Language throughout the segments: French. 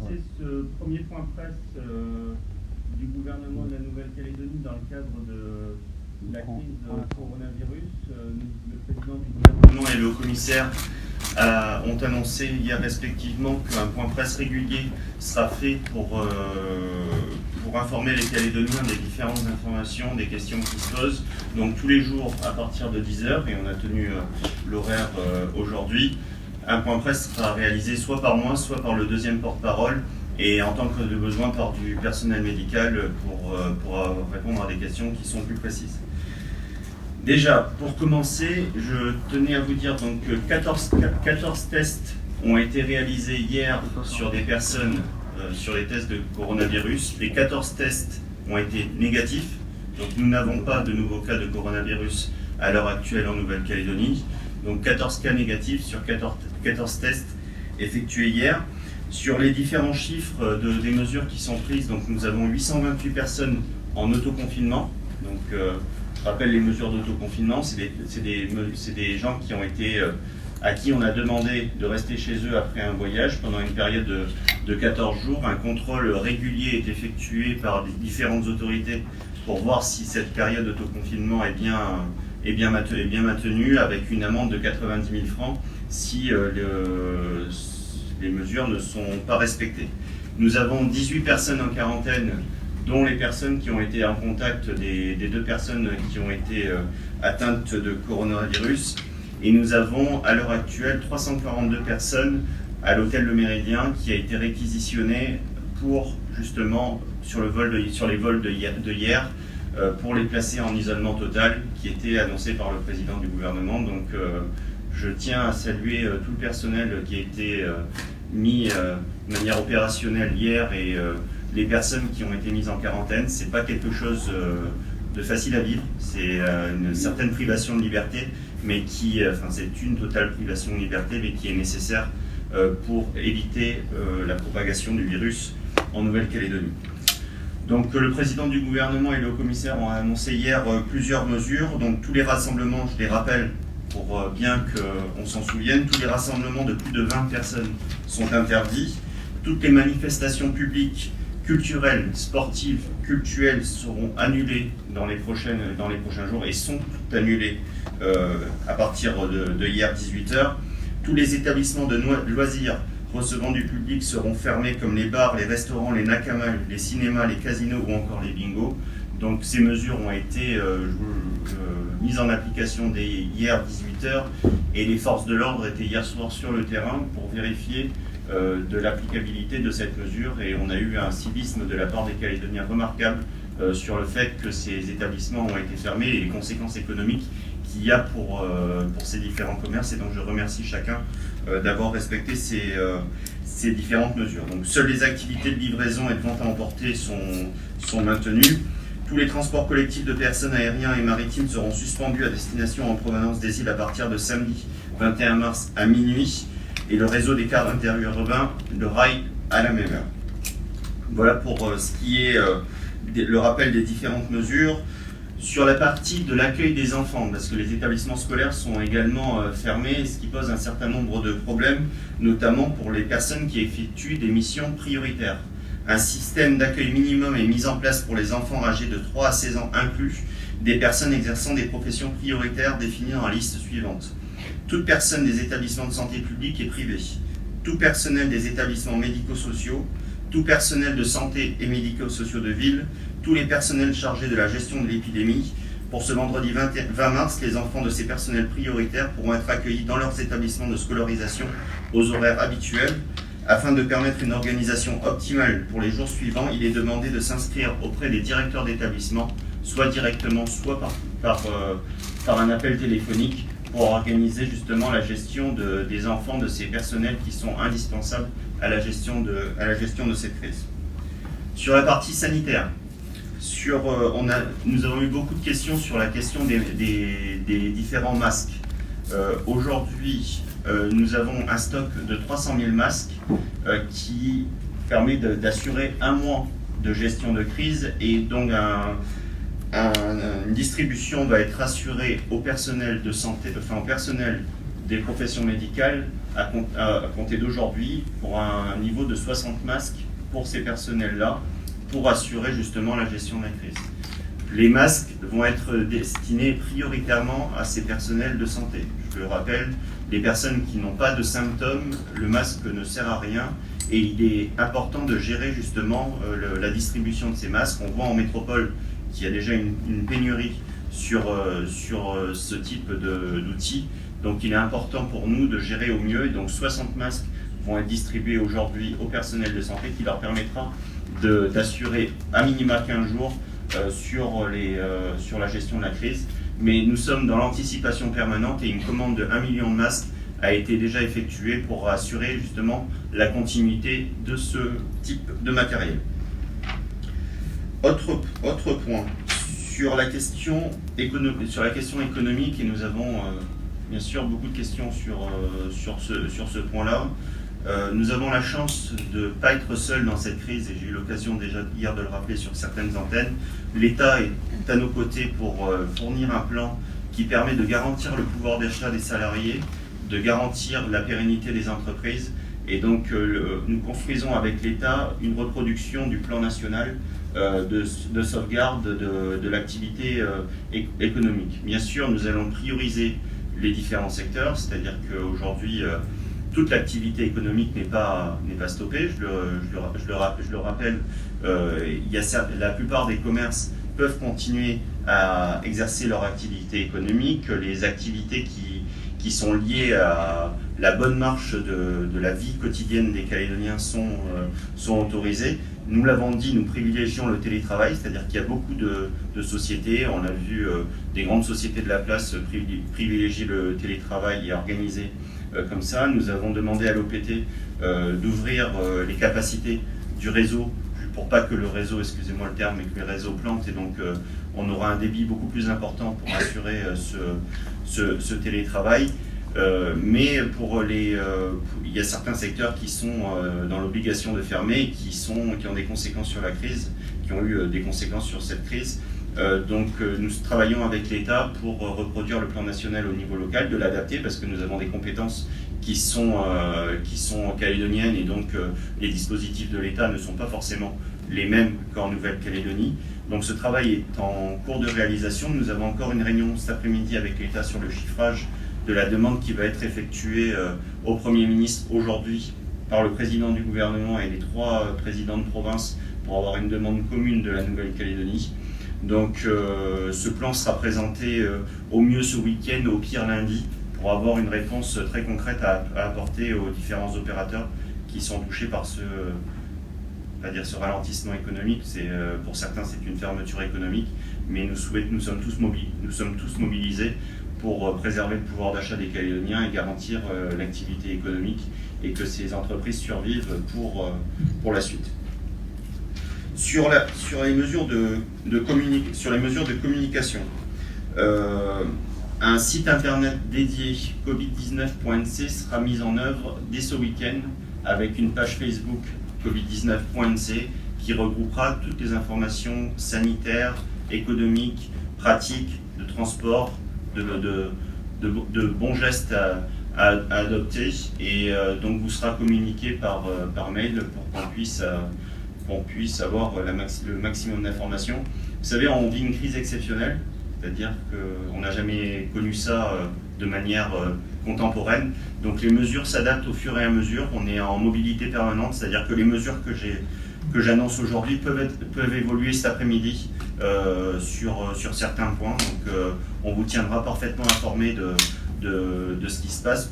C'est ce premier point presse du gouvernement de la Nouvelle-Calédonie dans le cadre de la crise coronavirus. Le président du gouvernement et le commissaire ont annoncé hier respectivement qu'un point presse régulier sera fait pour informer les Calédoniens des différentes informations, des questions qui se posent. Donc tous les jours à partir de 10h, et on a tenu l'horaire aujourd'hui, un point presse sera réalisé soit par moi, soit par le deuxième porte-parole, et en tant que de besoin par du personnel médical pour répondre à des questions qui sont plus précises. Déjà, pour commencer, je tenais à vous dire donc, que 14 tests ont été réalisés hier sur des personnes, sur les tests de coronavirus. Les 14 tests ont été négatifs, donc nous n'avons pas de nouveaux cas de coronavirus à l'heure actuelle en Nouvelle-Calédonie. Donc 14 cas négatifs sur 14 tests effectués hier. Sur les différents chiffres des mesures qui sont prises, donc nous avons 828 personnes en autoconfinement. Donc je rappelle les mesures d'autoconfinement, c'est des gens qui ont été, à qui on a demandé de rester chez eux après un voyage pendant une période de 14 jours. Un contrôle régulier est effectué par différentes autorités pour voir si cette période d'autoconfinement est bien maintenue, avec une amende de 90 000 francs si les mesures ne sont pas respectées. Nous avons 18 personnes en quarantaine, dont les personnes qui ont été en contact des deux personnes qui ont été atteintes de coronavirus. Et nous avons à l'heure actuelle 342 personnes à l'hôtel Le Méridien qui a été réquisitionné pour justement sur les vols de hier pour les placer en isolement total qui était annoncé par le président du gouvernement. Donc je tiens à saluer tout le personnel qui a été mis de manière opérationnelle hier et les personnes qui ont été mises en quarantaine. C'est pas quelque chose de facile à vivre, c'est une certaine privation de liberté, mais c'est une totale privation de liberté, mais qui est nécessaire pour éviter la propagation du virus en Nouvelle-Calédonie. Donc le président du gouvernement et le commissaire ont annoncé hier plusieurs mesures. Donc tous les rassemblements, je les rappelle pour bien qu'on s'en souvienne, tous les rassemblements de plus de 20 personnes sont interdits. Toutes les manifestations publiques, culturelles, sportives, cultuelles seront annulées dans les prochains jours et sont toutes annulées à partir de hier 18h. Tous les établissements de loisirs recevant du public seront fermés comme les bars, les restaurants, les nakamas, les cinémas, les casinos ou encore les bingos. Donc ces mesures ont été mises en application dès hier 18h et les forces de l'ordre étaient hier soir sur le terrain pour vérifier de l'applicabilité de cette mesure, et on a eu un civisme de la part des Calédoniens remarquable sur le fait que ces établissements ont été fermés et les conséquences économiques qu'il y a pour ces différents commerces, et donc je remercie chacun d'avoir respecté ces différentes mesures. Donc seules les activités de livraison et de vente à emporter sont maintenues. Tous les transports collectifs de personnes aériens et maritimes seront suspendus à destination en provenance des îles à partir de samedi 21 mars à minuit, et le réseau des cars interurbains, le rail, à la même heure. Voilà pour ce qui est le rappel des différentes mesures. Sur la partie de l'accueil des enfants, parce que les établissements scolaires sont également fermés, ce qui pose un certain nombre de problèmes, notamment pour les personnes qui effectuent des missions prioritaires. Un système d'accueil minimum est mis en place pour les enfants âgés de 3 à 16 ans inclus, des personnes exerçant des professions prioritaires définies dans la liste suivante. Toute personne des établissements de santé publics et privés, tout personnel des établissements médico-sociaux, tout personnel de santé et médico-sociaux de ville, tous les personnels chargés de la gestion de l'épidémie. Pour ce vendredi 20 mars, les enfants de ces personnels prioritaires pourront être accueillis dans leurs établissements de scolarisation aux horaires habituels. Afin de permettre une organisation optimale pour les jours suivants, il est demandé de s'inscrire auprès des directeurs d'établissement, soit directement, soit par un appel téléphonique, pour organiser justement la gestion des enfants de ces personnels qui sont indispensables à la gestion de cette crise. Sur la partie sanitaire, nous avons eu beaucoup de questions sur la question des différents masques. Aujourd'hui, nous avons un stock de 300 000 masques qui permet d'assurer un mois de gestion de crise, et donc une distribution va être assurée au personnel de santé, au personnel des professions médicales à compter d'aujourd'hui pour un niveau de 60 masques pour ces personnels-là, pour assurer justement la gestion de la crise. Les masques vont être destinés prioritairement à ces personnels de santé. Je le rappelle, les personnes qui n'ont pas de symptômes, le masque ne sert à rien et il est important de gérer justement la distribution de ces masques. On voit en métropole qu'il y a déjà une pénurie sur ce type d'outils. Donc il est important pour nous de gérer au mieux. Et donc 60 masques vont être distribués aujourd'hui au personnel de santé qui leur permettra d'assurer à minima 15 jours sur la gestion de la crise. Mais nous sommes dans l'anticipation permanente et une commande de 1 million de masques a été déjà effectuée pour assurer justement la continuité de ce type de matériel. Autre point, sur la question économique, et nous avons bien sûr beaucoup de questions sur ce point-là. Nous avons la chance de ne pas être seuls dans cette crise, et j'ai eu l'occasion déjà hier de le rappeler sur certaines antennes. L'État est à nos côtés pour fournir un plan qui permet de garantir le pouvoir d'achat des salariés, de garantir la pérennité des entreprises, et donc nous construisons avec l'État une reproduction du plan national de sauvegarde de l'activité économique. Bien sûr, nous allons prioriser les différents secteurs, c'est-à-dire qu'aujourd'hui, toute l'activité économique n'est pas stoppée. Je le rappelle, la plupart des commerces peuvent continuer à exercer leur activité économique. Les activités qui sont liées à la bonne marche de la vie quotidienne des Calédoniens sont autorisées. Nous l'avons dit, nous privilégions le télétravail, c'est-à-dire qu'il y a beaucoup de sociétés, on a vu des grandes sociétés de la place privilégier le télétravail et organiser comme ça. Nous avons demandé à l'OPT d'ouvrir les capacités du réseau pour pas que le réseau, excusez-moi le terme, mais que les réseaux plantent, et donc on aura un débit beaucoup plus important pour assurer ce télétravail. Mais il y a certains secteurs qui sont dans l'obligation de fermer, qui ont des conséquences sur la crise, qui ont eu des conséquences sur cette crise. Donc nous travaillons avec l'État pour reproduire le plan national au niveau local, de l'adapter parce que nous avons des compétences qui sont calédoniennes, et donc les dispositifs de l'État ne sont pas forcément les mêmes qu'en Nouvelle-Calédonie. Donc ce travail est en cours de réalisation. Nous avons encore une réunion cet après-midi avec l'État sur le chiffrage de la demande qui va être effectuée au Premier ministre aujourd'hui par le président du gouvernement et les 3 présidents de province pour avoir une demande commune de la Nouvelle-Calédonie. Donc ce plan sera présenté au mieux ce week-end, au pire lundi, pour avoir une réponse très concrète à apporter aux différents opérateurs qui sont touchés par ce ralentissement économique. Pour certains, c'est une fermeture économique, mais nous sommes tous mobilisés pour préserver le pouvoir d'achat des Calédoniens et garantir l'activité économique, et que ces entreprises survivent pour la suite. Sur les mesures de communication, un site internet dédié covid19.nc sera mis en œuvre dès ce week-end, avec une page Facebook covid19.nc qui regroupera toutes les informations sanitaires, économiques, pratiques, de transport, de bons gestes à adopter, et donc vous sera communiqué par mail pour qu'on puisse avoir le maximum d'informations. Vous savez, on vit une crise exceptionnelle, c'est-à-dire qu'on n'a jamais connu ça de manière contemporaine. Donc les mesures s'adaptent au fur et à mesure. On est en mobilité permanente, c'est-à-dire que les mesures que j'annonce aujourd'hui peuvent évoluer cet après-midi sur certains points. Donc on vous tiendra parfaitement informé de ce qui se passe.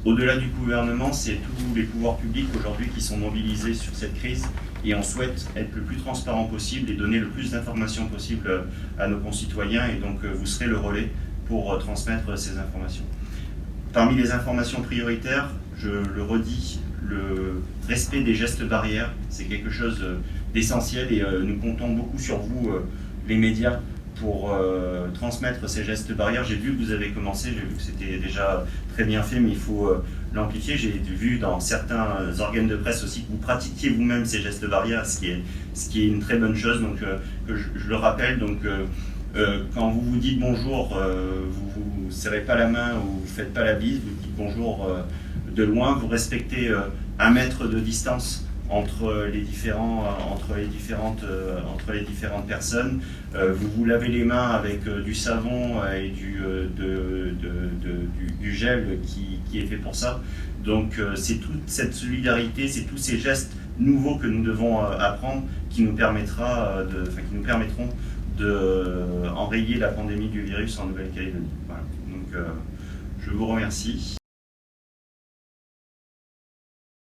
Au-delà du gouvernement, c'est tous les pouvoirs publics aujourd'hui qui sont mobilisés sur cette crise, et on souhaite être le plus transparent possible et donner le plus d'informations possible à nos concitoyens, et donc vous serez le relais pour transmettre ces informations. Parmi les informations prioritaires, je le redis, le respect des gestes barrières, c'est quelque chose d'essentiel, et nous comptons beaucoup sur vous, les médias, pour transmettre ces gestes barrières. J'ai vu que vous avez commencé, j'ai vu que c'était déjà très bien fait, mais il faut l'amplifier. J'ai vu dans certains organes de presse aussi que vous pratiquiez vous-même ces gestes barrières, ce qui est une très bonne chose. Donc je le rappelle, donc quand vous vous dites bonjour, vous ne serrez pas la main ou vous ne faites pas la bise, vous dites bonjour de loin, vous respectez 1 mètre de distance entre les différentes personnes. Vous vous lavez les mains avec du savon et du gel qui est fait pour ça. Donc c'est toute cette solidarité, c'est tous ces gestes nouveaux que nous devons apprendre qui nous permettront d'enrayer la pandémie du virus en Nouvelle-Calédonie. Voilà. Donc je vous remercie.